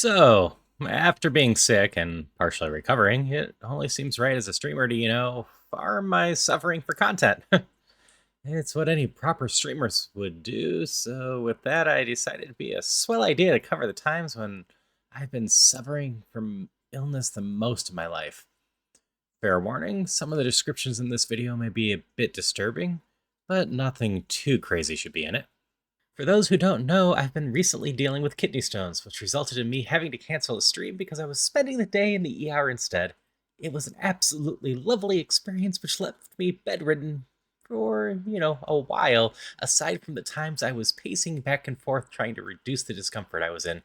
So, after being sick and partially recovering, it only seems right as a streamer to, farm my suffering for content. It's what any proper streamers would do. So, with that, I decided it'd be a swell idea to cover the times when I've been suffering from illness the most of my life. Fair warning, some of the descriptions in this video may be a bit disturbing, but nothing too crazy should be in it. For those who don't know, I've been recently dealing with kidney stones, which resulted in me having to cancel a stream because I was spending the day in the ER instead. It was an absolutely lovely experience which left me bedridden for, a while, aside from the times I was pacing back and forth trying to reduce the discomfort I was in.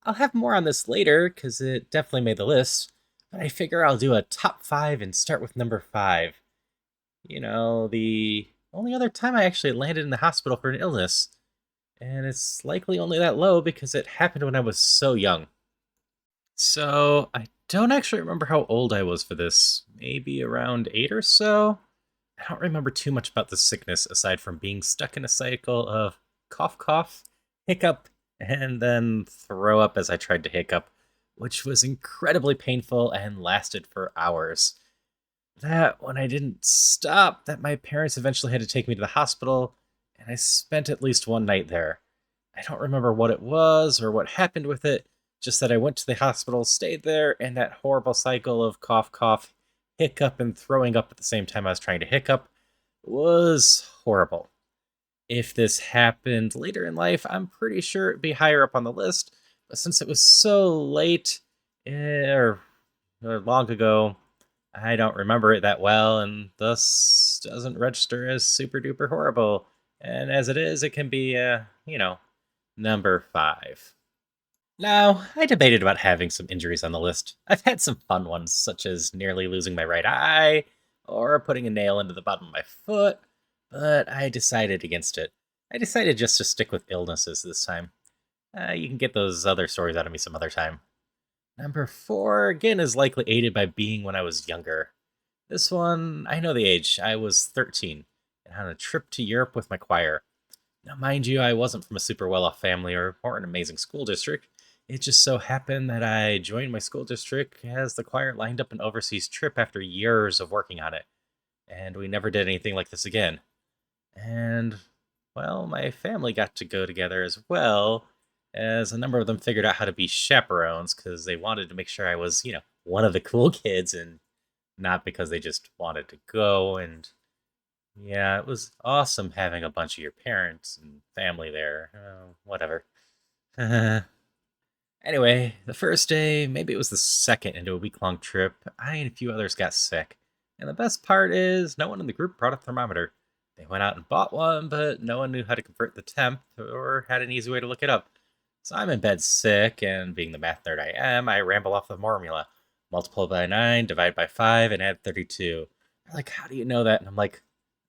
I'll have more on this later, because it definitely made the list, but I figure I'll do a top 5 and start with number 5. The only other time I actually landed in the hospital for an illness. And it's likely only that low because it happened when I was so young. So, I don't actually remember how old I was for this. Maybe around 8 or so? I don't remember too much about the sickness aside from being stuck in a cycle of cough, cough, hiccup, and then throw up as I tried to hiccup, which was incredibly painful and lasted for hours. That when I didn't stop, that my parents eventually had to take me to the hospital, and I spent at least one night there. I don't remember what it was or what happened with it, just that I went to the hospital, stayed there, and that horrible cycle of cough, cough, hiccup, and throwing up at the same time I was trying to hiccup was horrible. If this happened later in life, I'm pretty sure it'd be higher up on the list, but since it was so late, or long ago, I don't remember it that well, and thus doesn't register as super duper horrible. And as it is, it can be, number 5. Now, I debated about having some injuries on the list. I've had some fun ones, such as nearly losing my right eye, or putting a nail into the bottom of my foot, but I decided against it. I decided just to stick with illnesses this time. You can get those other stories out of me some other time. Number 4, again, is likely aided by being when I was younger. This one, I know the age. I was 13 and on a trip to Europe with my choir. Now, mind you, I wasn't from a super well off family or an amazing school district. It just so happened that I joined my school district as the choir lined up an overseas trip after years of working on it. And we never did anything like this again. And, well, my family got to go together as well, as a number of them figured out how to be chaperones because they wanted to make sure I was, one of the cool kids and not because they just wanted to go. And yeah, it was awesome having a bunch of your parents and family there. Whatever. Anyway, the first day, maybe it was the second into a week long trip, I and a few others got sick. And the best part is, no one in the group brought a thermometer. They went out and bought one, but no one knew how to convert the temp or had an easy way to look it up. So I'm in bed sick, and being the math nerd I am, I ramble off the formula. Multiply by 9, divide by 5, and add 32. They're like, how do you know that? And I'm like,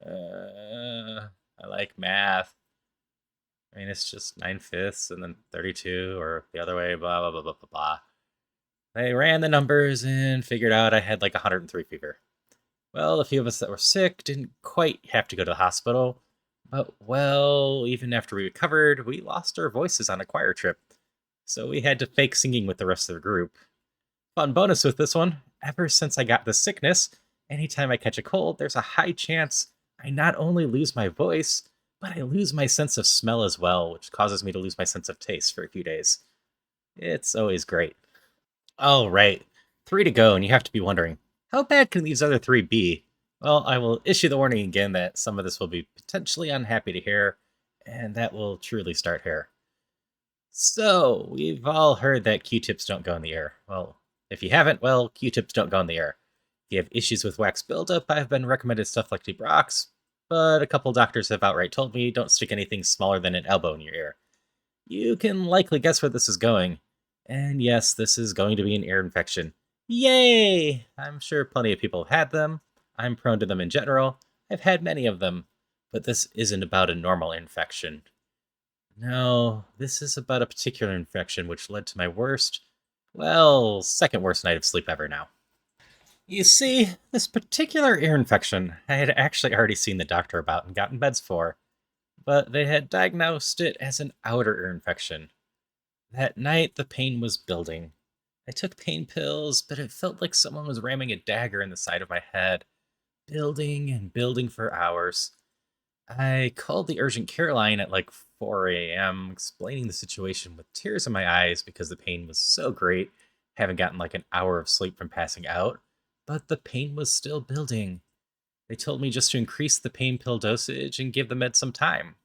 I like math. I mean, it's just 9/5 and then 32, or the other way, blah, blah, blah, blah, blah, blah. They ran the numbers and figured out I had like 103 fever. Well, a few of us that were sick didn't quite have to go to the hospital, but well, even after we recovered, we lost our voices on a choir trip. So we had to fake singing with the rest of the group. Fun bonus with this one, ever since I got the sickness, anytime I catch a cold, there's a high chance I not only lose my voice, but I lose my sense of smell as well, which causes me to lose my sense of taste for a few days. It's always great. All right, 3 to go, and you have to be wondering, how bad can these other 3 be? Well, I will issue the warning again that some of this will be potentially unhappy to hear, and that will truly start here. So, we've all heard that Q-tips don't go in the air. Well, if you haven't, well, Q-tips don't go in the air. If you have issues with wax buildup, I've been recommended stuff like Debrox, but a couple doctors have outright told me don't stick anything smaller than an elbow in your ear. You can likely guess where this is going. And yes, this is going to be an ear infection. Yay! I'm sure plenty of people have had them. I'm prone to them in general. I've had many of them. But this isn't about a normal infection. No, this is about a particular infection which led to my second worst night of sleep ever now. You see, this particular ear infection I had actually already seen the doctor about and gotten meds for, but they had diagnosed it as an outer ear infection. That night, the pain was building. I took pain pills, but it felt like someone was ramming a dagger in the side of my head, building and building for hours. I called the urgent care line at like 4 a.m., explaining the situation with tears in my eyes because the pain was so great, having gotten like an hour of sleep from passing out. But the pain was still building. They told me just to increase the pain pill dosage and give the meds some time.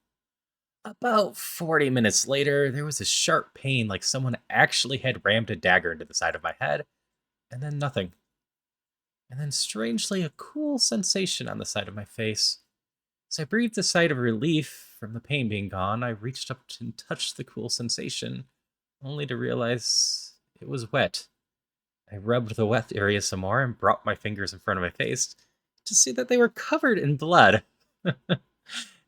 About 40 minutes later, there was a sharp pain like someone actually had rammed a dagger into the side of my head, and then nothing. And then strangely, a cool sensation on the side of my face. As I breathed a sigh of relief from the pain being gone, I reached up and touched the cool sensation, only to realize it was wet. I rubbed the wet area some more and brought my fingers in front of my face to see that they were covered in blood.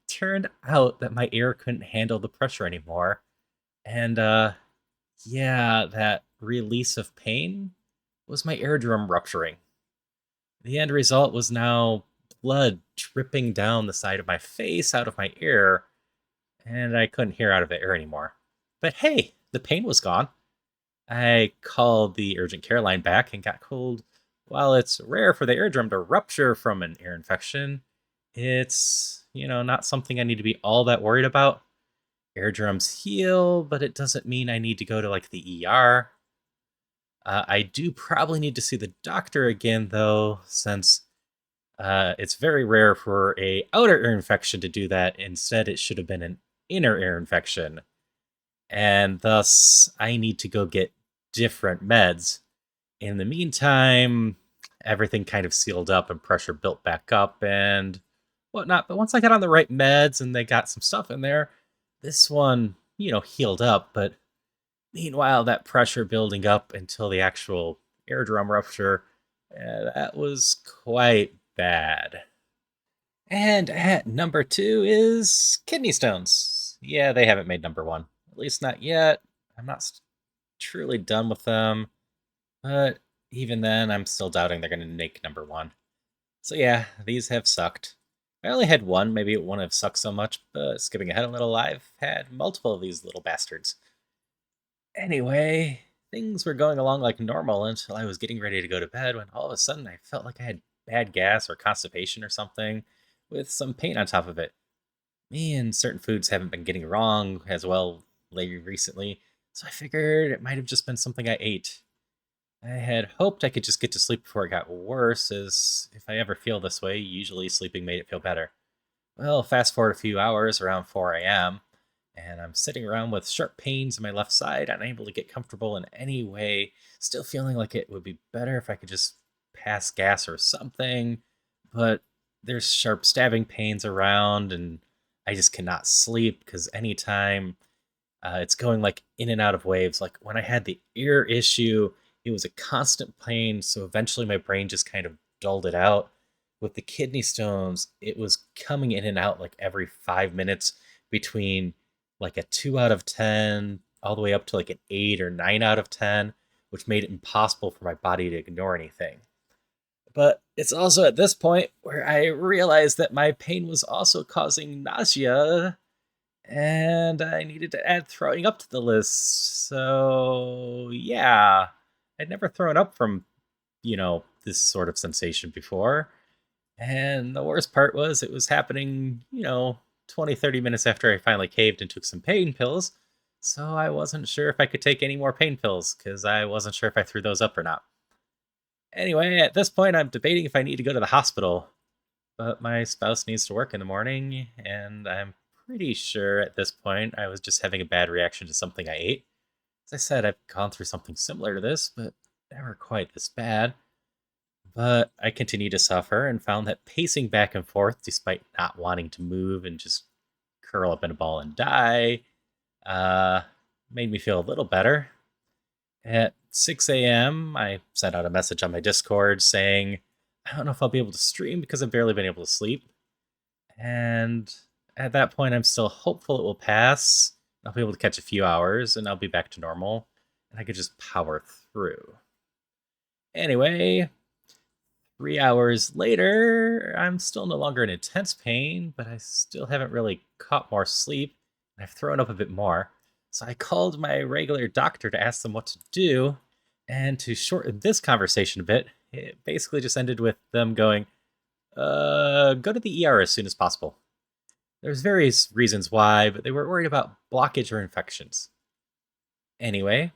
Turned out that my ear couldn't handle the pressure anymore. And, yeah, that release of pain was my eardrum rupturing. The end result was now blood dripping down the side of my face out of my ear, and I couldn't hear out of the ear anymore. But hey, the pain was gone. I called the urgent care line back and got told while it's rare for the eardrum to rupture from an ear infection, it's, not something I need to be all that worried about. Eardrums heal, but it doesn't mean I need to go to like the ER. I do probably need to see the doctor again though, since it's very rare for a outer ear infection to do that. Instead, it should have been an inner ear infection, and thus I need to go get different meds. In the meantime, everything kind of sealed up and pressure built back up and whatnot. But once I got on the right meds and they got some stuff in there, this one, healed up. But meanwhile, that pressure building up until the actual eardrum rupture, that was quite bad. And at number two is kidney stones. Yeah, they haven't made number one. At least not yet. I'm not truly done with them. But even then, I'm still doubting they're going to make number one. So yeah, these have sucked. I only had one, maybe it wouldn't have sucked so much, but skipping ahead a little, I've had multiple of these little bastards. Anyway, things were going along like normal until I was getting ready to go to bed when all of a sudden I felt like I had bad gas or constipation or something, with some pain on top of it. Me and certain foods haven't been getting wrong as well lately recently, so I figured it might have just been something I ate. I had hoped I could just get to sleep before it got worse, as if I ever feel this way, usually sleeping made it feel better. Well, fast forward a few hours, around 4 a.m., and I'm sitting around with sharp pains in my left side, unable to get comfortable in any way, still feeling like it would be better if I could just pass gas or something, but there's sharp stabbing pains around, and I just cannot sleep because anytime it's going like in and out of waves. Like when I had the ear issue, it was a constant pain. So eventually my brain just kind of dulled it out. With the kidney stones, it was coming in and out like every 5 minutes between like a 2 out of 10 all the way up to like an 8 or 9 out of 10, which made it impossible for my body to ignore anything. But it's also at this point where I realized that my pain was also causing nausea and I needed to add throwing up to the list. So, yeah, I'd never thrown up from, this sort of sensation before. And the worst part was it was happening, 20, 30 minutes after I finally caved and took some pain pills. So I wasn't sure if I could take any more pain pills because I wasn't sure if I threw those up or not. Anyway, at this point, I'm debating if I need to go to the hospital, but my spouse needs to work in the morning, and I'm pretty sure at this point I was just having a bad reaction to something I ate. As I said, I've gone through something similar to this, but never quite this bad. But I continued to suffer and found that pacing back and forth, despite not wanting to move and just curl up in a ball and die, uh, made me feel a little better. At 6 a.m., I sent out a message on my Discord saying, I don't know if I'll be able to stream because I've barely been able to sleep. And at that point, I'm still hopeful it will pass. I'll be able to catch a few hours and I'll be back to normal. And I could just power through. Anyway, 3 hours later, I'm still no longer in intense pain, but I still haven't really caught more sleep. And I've thrown up a bit more. So I called my regular doctor to ask them what to do. And to shorten this conversation a bit, it basically just ended with them going, go to the ER as soon as possible. There's various reasons why, but they were worried about blockage or infections. Anyway,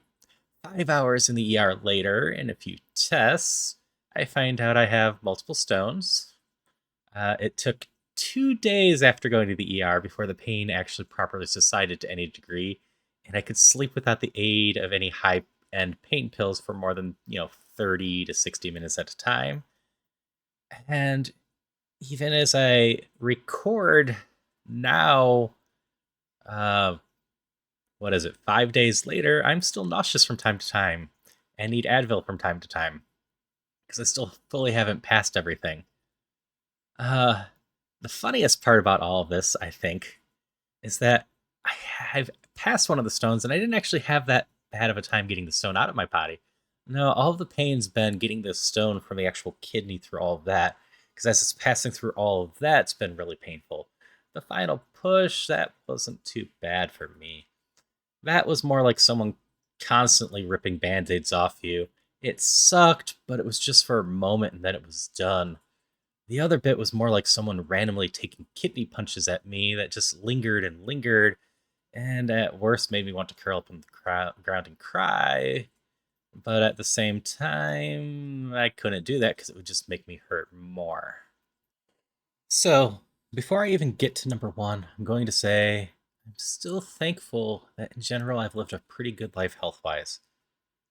5 hours in the ER later, and a few tests, I find out I have multiple stones. It took 2 days after going to the ER before the pain actually properly subsided to any degree, and I could sleep without the aid of any high end pain pills for more than 30 to 60 minutes at a time. And even as I record now, uh, what is it, 5 days later, I'm still nauseous from time to time and need Advil from time to time because I still fully haven't passed everything. Uh, the funniest part about all of this, I think, is that I've passed one of the stones and I didn't actually have that bad of a time getting the stone out of my body. No, all of the pain's been getting the stone from the actual kidney through all of that, because as it's passing through all of that, it's been really painful. The final push, that wasn't too bad for me. That was more like someone constantly ripping band aids off you. It sucked, but it was just for a moment and then it was done. The other bit was more like someone randomly taking kidney punches at me that just lingered and lingered, and at worst made me want to curl up on the ground and cry. But at the same time, I couldn't do that because it would just make me hurt more. So, before I even get to number one, I'm going to say I'm still thankful that in general I've lived a pretty good life health wise.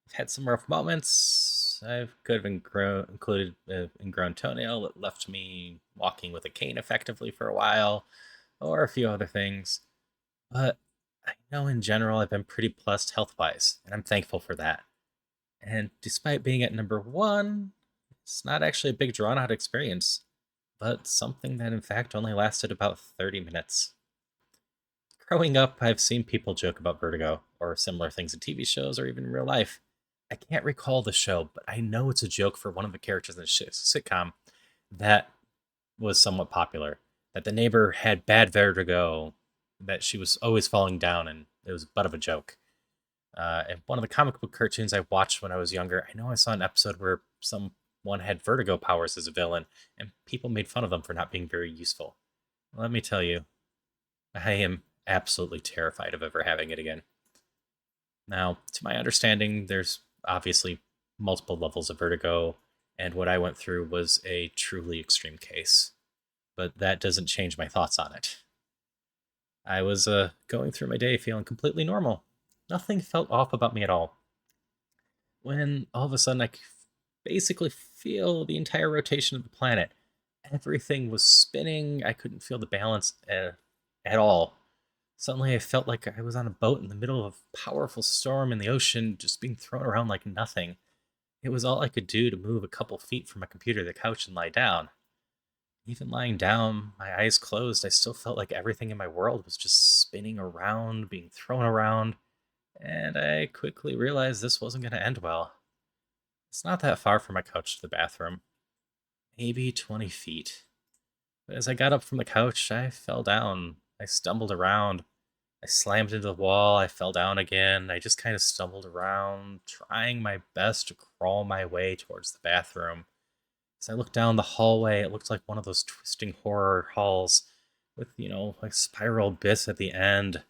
I've had some rough moments. I've could have included ingrown toenail that left me walking with a cane effectively for a while, or a few other things. But I know in general I've been pretty blessed health wise, and I'm thankful for that. And despite being at number one, it's not actually a big drawn out experience, but something that in fact only lasted about 30 minutes. Growing up, I've seen people joke about vertigo or similar things in TV shows or even in real life. I can't recall the show, but I know it's a joke for one of the characters in the sitcom that was somewhat popular. That the neighbor had bad vertigo, that she was always falling down, and it was a butt of a joke. And one of the comic book cartoons I watched when I was younger, I know I saw an episode where someone had vertigo powers as a villain, and people made fun of them for not being very useful. Let me tell you, I am absolutely terrified of ever having it again. Now, to my understanding, there's obviously multiple levels of vertigo, and what I went through was a truly extreme case. But that doesn't change my thoughts on it. I was going through my day feeling completely normal. Nothing felt off about me at all. When all of a sudden I could basically feel the entire rotation of the planet. Everything was spinning. I couldn't feel the balance at all. Suddenly, I felt like I was on a boat in the middle of a powerful storm in the ocean, just being thrown around like nothing. It was all I could do to move a couple feet from my computer to the couch and lie down. Even lying down, my eyes closed, I still felt like everything in my world was just spinning around, being thrown around, and I quickly realized this wasn't going to end well. It's not that far from my couch to the bathroom, maybe 20 feet. But as I got up from the couch, I fell down. I stumbled around. I slammed into the wall. I fell down again. I just kind of stumbled around, trying my best to crawl my way towards the bathroom. As I looked down the hallway, it looked like one of those twisting horror halls with, like spiral abyss at the end.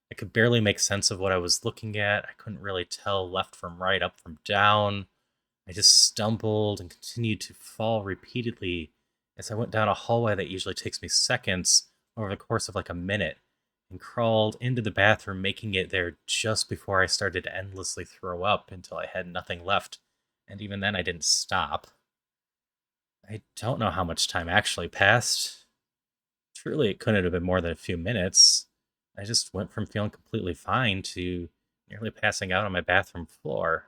I could barely make sense of what I was looking at. I couldn't really tell left from right, up from down. I just stumbled and continued to fall repeatedly as I went down a hallway that usually takes me seconds over the course of like a minute, and crawled into the bathroom, making it there just before I started to endlessly throw up until I had nothing left. And even then, I didn't stop. I don't know how much time actually passed. Truly, it couldn't have been more than a few minutes. I just went from feeling completely fine to nearly passing out on my bathroom floor.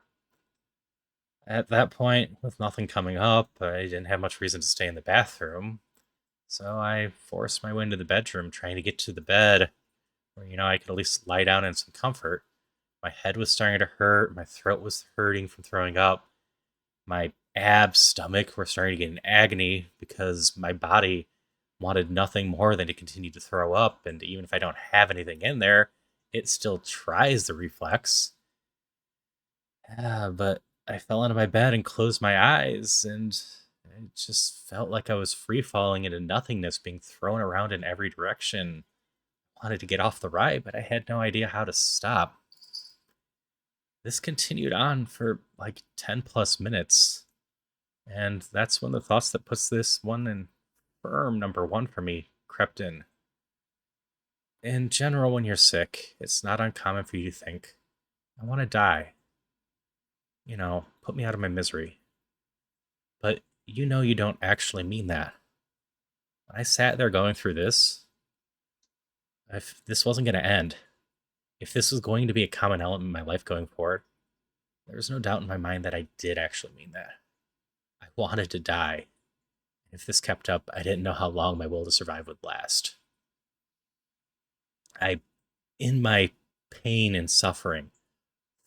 At that point, with nothing coming up, I didn't have much reason to stay in the bathroom. So I forced my way into the bedroom, trying to get to the bed where, I could at least lie down in some comfort. My head was starting to hurt. My throat was hurting from throwing up. My abs, stomach were starting to get in agony because my body wanted nothing more than to continue to throw up. And even if I don't have anything in there, it still tries the reflex. But I fell into my bed and closed my eyes, and it just felt like I was free falling into nothingness, being thrown around in every direction. Wanted to get off the ride, but I had no idea how to stop. This continued on for like 10 plus minutes, and that's when the thoughts that puts this one in firm number one for me crept in. In general, when you're sick, it's not uncommon for you to think, I want to die. Put me out of my misery. But you don't actually mean that. When I sat there going through this, if this wasn't going to end, if this was going to be a common element in my life going forward, there was no doubt in my mind that I did actually mean that. I wanted to die. If this kept up, I didn't know how long my will to survive would last. I, in my pain and suffering,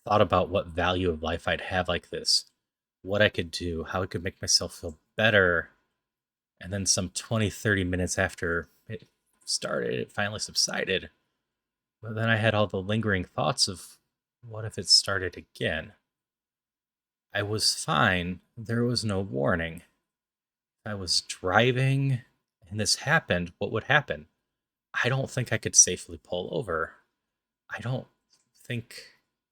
thought about what value of life I'd have like this, what I could do, how I could make myself feel better. And then some 20, 30 minutes after it started, it finally subsided. But then I had all the lingering thoughts of what if it started again? I was fine. There was no warning. I was driving and this happened. What would happen? I don't think I could safely pull over. I don't think,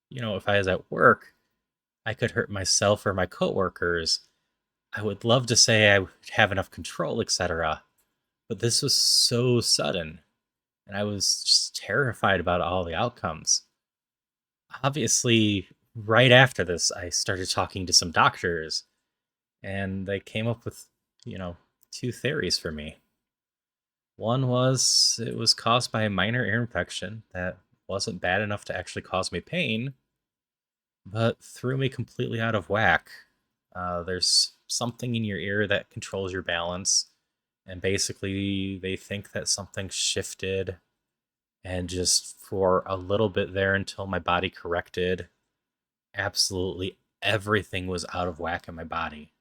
if I was at work, I could hurt myself or my coworkers. I would love to say I would have enough control, etc. But this was so sudden, and I was just terrified about all the outcomes. Obviously, right after this, I started talking to some doctors, and they came up with, you know, two theories for me. One was it was caused by a minor ear infection that wasn't bad enough to actually cause me pain, but threw me completely out of whack. There's something in your ear that controls your balance, and basically they think that something shifted, and just for a little bit there until my body corrected, absolutely everything was out of whack in my body.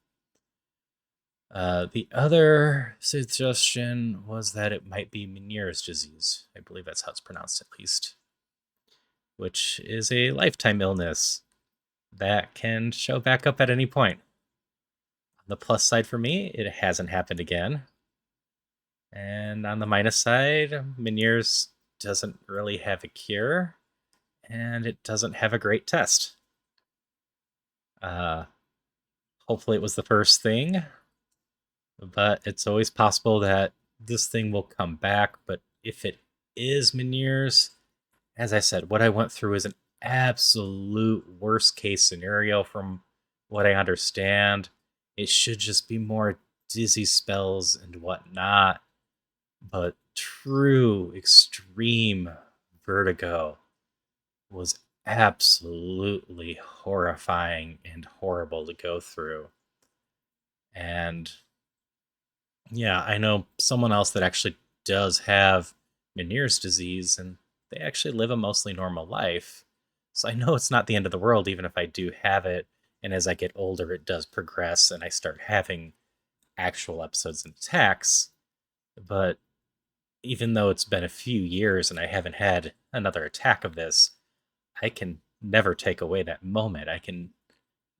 The other suggestion was that it might be Meniere's disease. I believe that's how it's pronounced, at least, which is a lifetime illness that can show back up at any point. On the plus side for me, it hasn't happened again. And on the minus side, Meniere's doesn't really have a cure, and it doesn't have a great test. Uh, Hopefully, it was the first thing, but it's always possible that this thing will come back. But if it is Meniere's, as I said, what I went through is an absolute worst case scenario from what I understand. It should just be more dizzy spells and whatnot, but true extreme vertigo was absolutely horrifying and horrible to go through. And yeah, I know someone else that actually does have Meniere's disease, and they actually live a mostly normal life. So I know it's not the end of the world, even if I do have it. And as I get older, it does progress, and I start having actual episodes and attacks. But even though it's been a few years and I haven't had another attack of this, I can never take away that moment. I can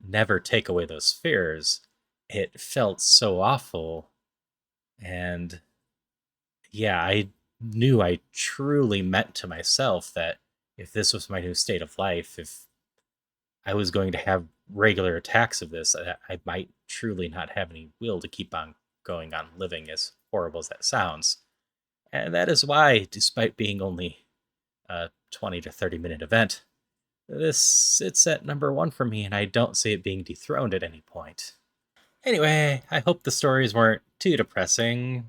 never take away those fears. It felt so awful. And yeah, I knew I truly meant to myself that if this was my new state of life, if I was going to have regular attacks of this, I might truly not have any will to keep on going on living, as horrible as that sounds. And that is why, despite being only a 20 to 30-minute event, this sits at number one for me, and I don't see it being dethroned at any point. Anyway, I hope the stories weren't too depressing.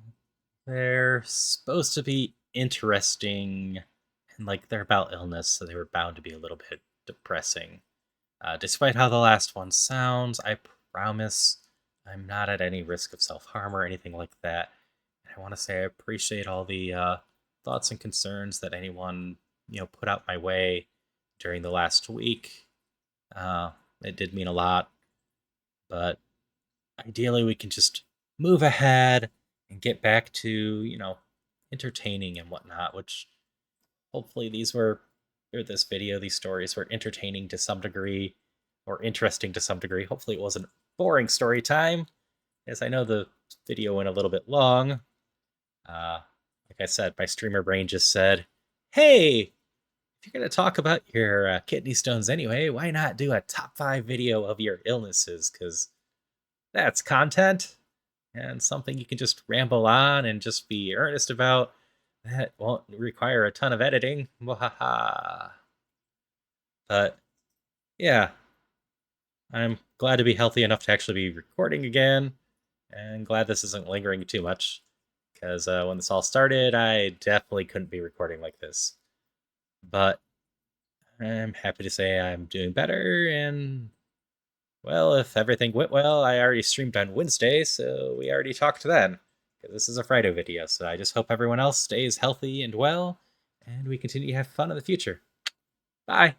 They're supposed to be interesting, and like they're about illness, so they were bound to be a little bit depressing. Despite how the last one sounds, I promise I'm not at any risk of self harm or anything like that. I want to say I appreciate all the thoughts and concerns that anyone put out my way during the last week. Uh, it did mean a lot, but ideally we can just move ahead and get back to entertaining and whatnot, which hopefully these were or this video, these stories were entertaining to some degree, or interesting to some degree. Hopefully, it wasn't boring story time, as I know the video went a little bit long. Like I said, my streamer brain just said, "Hey, if you're gonna talk about your kidney stones anyway, why not do a top 5 video of your illnesses? Because that's content." And something you can just ramble on and just be earnest about. That won't require a ton of editing. Mwahaha. But yeah, I'm glad to be healthy enough to actually be recording again, and glad this isn't lingering too much. Because when this all started, I definitely couldn't be recording like this. But I'm happy to say I'm doing better, and well, if everything went well, I already streamed on Wednesday, so we already talked then. This is a Friday video, so I just hope everyone else stays healthy and well, and we continue to have fun in the future. Bye!